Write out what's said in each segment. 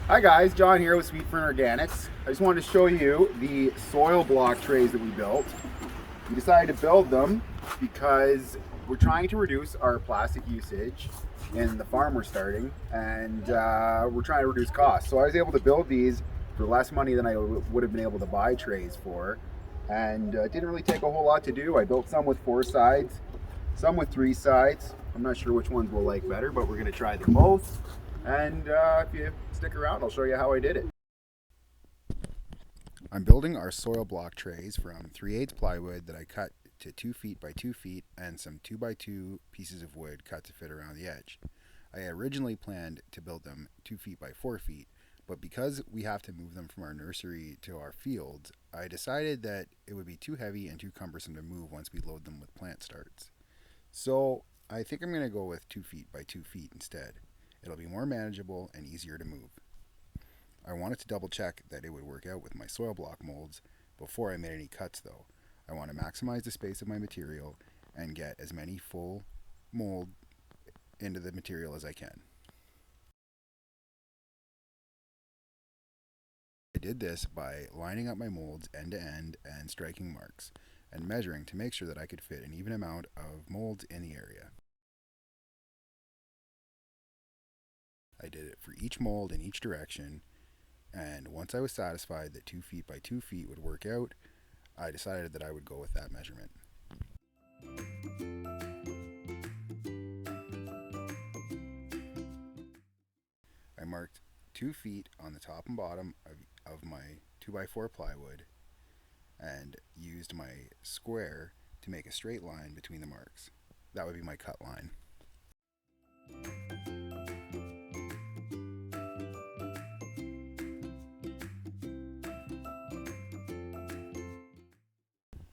Hi guys, John here with Sweet Fern Organics. I just wanted to show you the soil block trays that we built. We decided to build them because we're trying to reduce our plastic usage in the farm we're starting, and we're trying to reduce costs. So I was able to build these for less money than I would have been able to buy trays for, and it didn't really take a whole lot to do. I built some with 4 sides, some with 3 sides. I'm not sure which ones we'll like better, but we're going to try them both. And if you stick around, I'll show you how I did it. I'm building our soil block trays from 3/8 plywood that I cut to 2 feet by 2 feet and some 2 by 2 pieces of wood cut to fit around the edge. I originally planned to build them 2 feet by 4 feet, but because we have to move them from our nursery to our fields, I decided that it would be too heavy and too cumbersome to move once we load them with plant starts. So I think I'm going to go with 2 feet by 2 feet instead. It'll be more manageable and easier to move. I wanted to double check that it would work out with my soil block molds before I made any cuts though. I want to maximize the space of my material and get as many full mold into the material as I can. I did this by lining up my molds end to end and striking marks and measuring to make sure that I could fit an even amount of molds in the area. I did it for each mold in each direction, and once I was satisfied that 2 feet by 2 feet would work out, I decided that I would go with that measurement. I marked 2 feet on the top and bottom of my 2x4 plywood and used my square to make a straight line between the marks. That would be my cut line.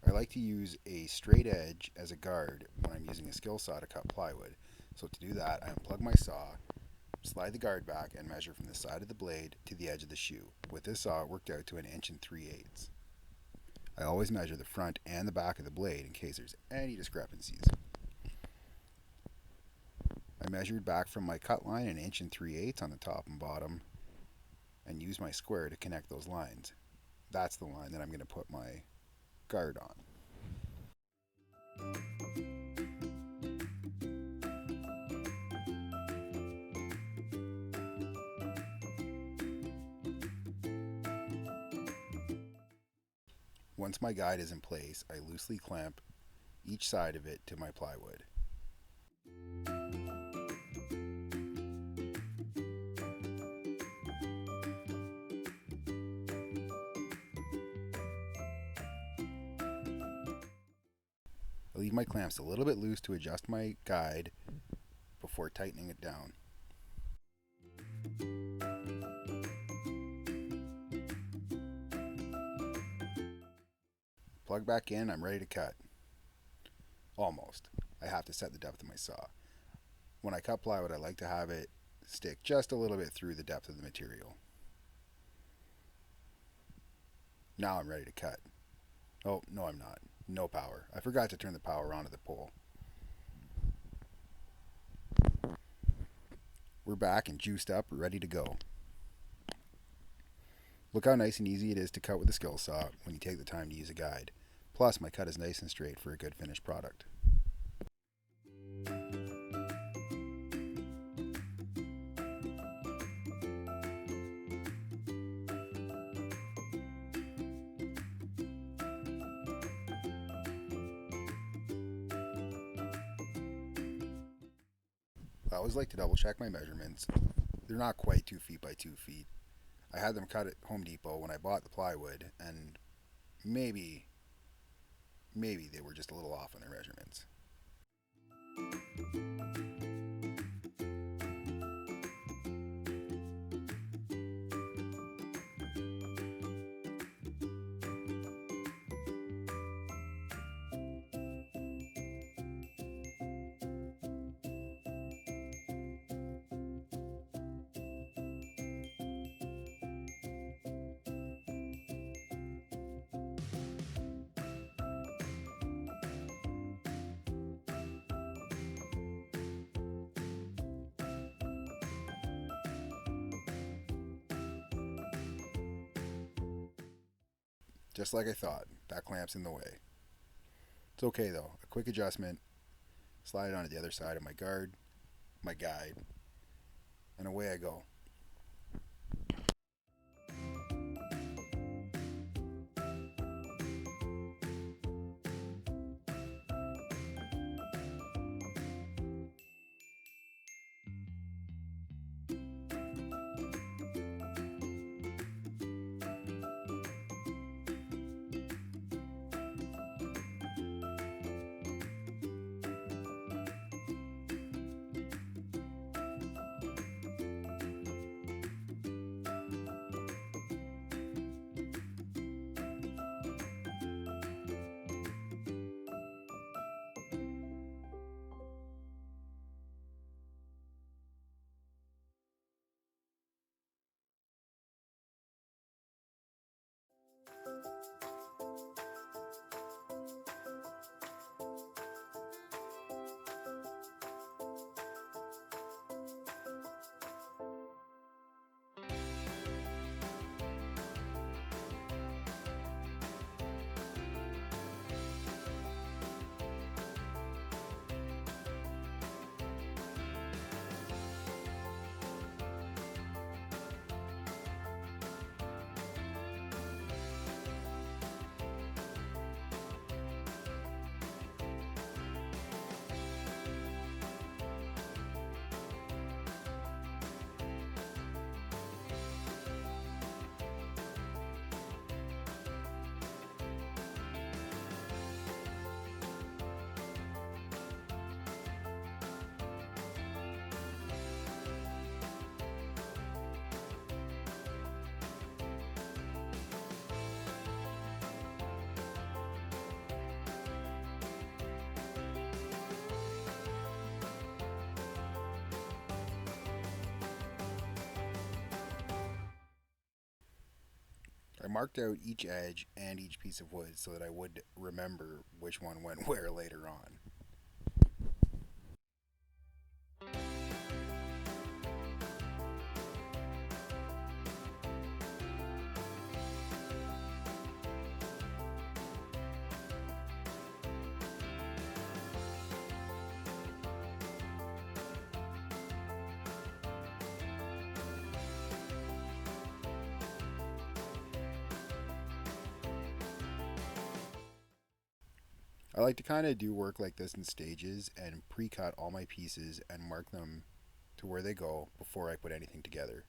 I like to use a straight edge as a guard when I'm using a skill saw to cut plywood. So to do that, I unplug my saw, slide the guard back, and measure from the side of the blade to the edge of the shoe. With this saw, it worked out to 1 3/8 inches. I always measure the front and the back of the blade in case there's any discrepancies. I measured back from my cut line 1 3/8 inches on the top and bottom and used my square to connect those lines. That's the line that I'm going to put my guard on. Once my guide is in place, I loosely clamp each side of it to my plywood. I leave my clamps a little bit loose to adjust my guide before tightening it down. Plug back in, I'm ready to cut. Almost. I have to set the depth of my saw. When I cut plywood, I like to have it stick just a little bit through the depth of the material. Now I'm ready to cut. Oh, no I'm not. No power. I forgot to turn the power onto the pole. We're back and juiced up, ready to go. Look how nice and easy it is to cut with a skill saw when you take the time to use a guide. Plus, my cut is nice and straight for a good finished product. I always like to double check my measurements. They're not quite 2 feet by 2 feet. I had them cut at Home Depot when I bought the plywood, and maybe they were just a little off on their measurements. Just like I thought, that clamp's in the way. It's okay though, a quick adjustment, slide it onto the other side of my guide, and away I go. I marked out each edge and each piece of wood so that I would remember which one went where later on. I like to kind of do work like this in stages and pre-cut all my pieces and mark them to where they go before I put anything together.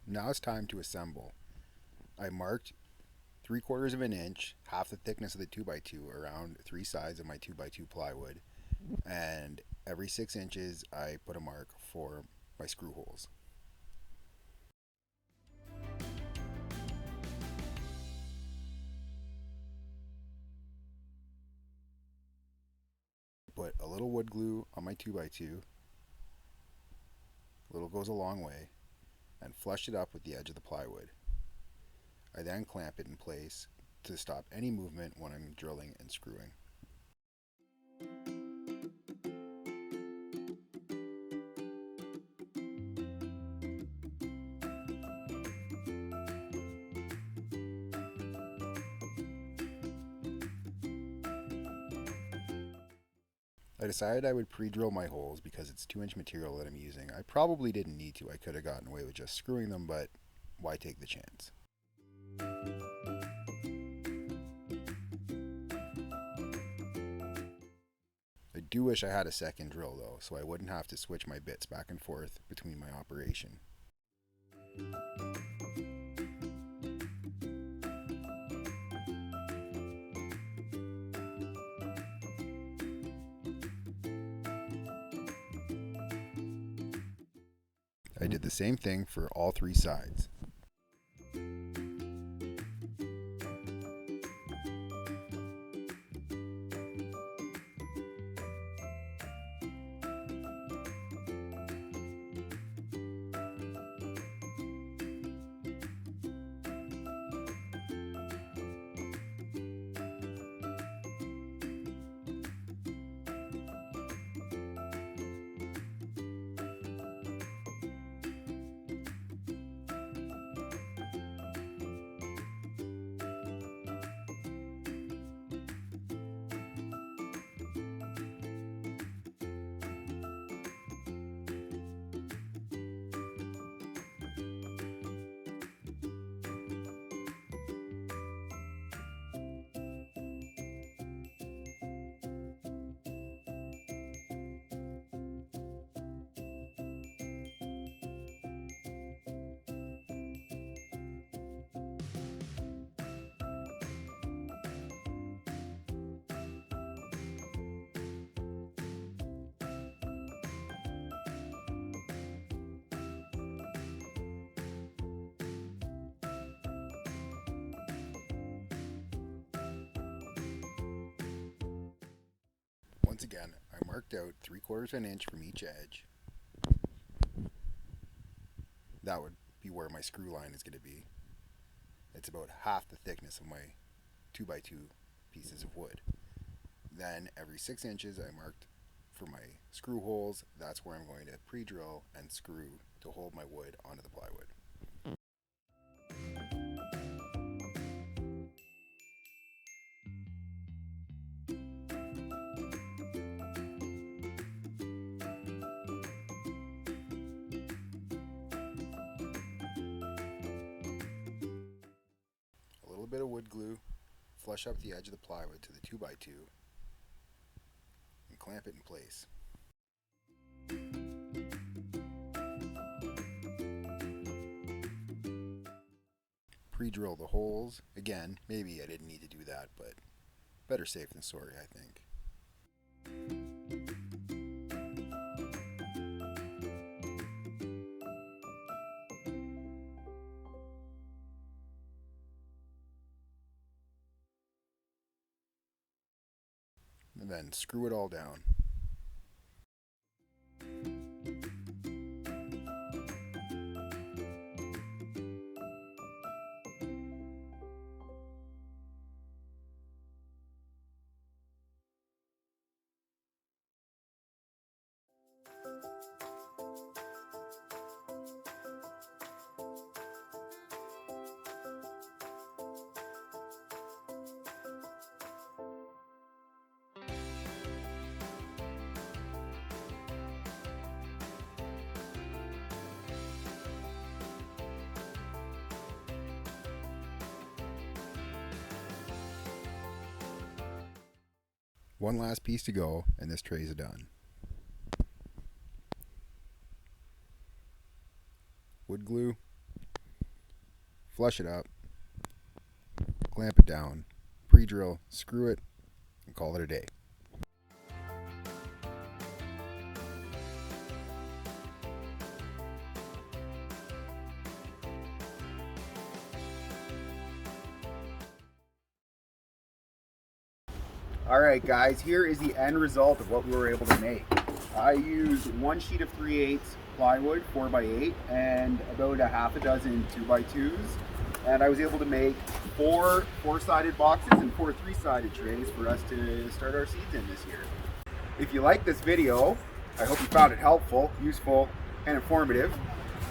Now it's time to assemble. I marked 3/4 of an inch, half the thickness of the 2x2 around 3 sides of my 2x2 plywood, and every 6 inches I put a mark for my screw holes. Put a little wood glue on my 2x2, a little goes a long way, and flush it up with the edge of the plywood. I then clamp it in place to stop any movement when I'm drilling and screwing. I decided I would pre-drill my holes because it's 2-inch material that I'm using. I probably didn't need to. I could have gotten away with just screwing them, but why take the chance? I do wish I had a second drill though, so I wouldn't have to switch my bits back and forth between my operation. I did the same thing for all 3 sides. Once again, I marked out 3/4 of an inch from each edge. That would be where my screw line is going to be. It's about half the thickness of my 2x2 pieces of wood. Then every 6 inches I marked for my screw holes. That's where I'm going to pre-drill and screw to hold my wood onto the plywood. Bit of wood glue, flush up the edge of the plywood to the 2x2 and clamp it in place. Pre-drill the holes. Again, maybe I didn't need to do that, but better safe than sorry, I think. And then screw it all down. One last piece to go, and this tray is done. Wood glue, flush it up, clamp it down, pre-drill, screw it, and call it a day. Alright guys, here is the end result of what we were able to make. I used 1 sheet of 3/8 plywood, 4x8, and about a half a dozen 2x2s. And I was able to make 4 4-sided boxes and 4 3-sided trays for us to start our seeds in this year. If you like this video, I hope you found it helpful, useful, and informative.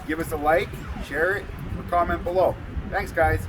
Give us a like, share it, or comment below. Thanks guys.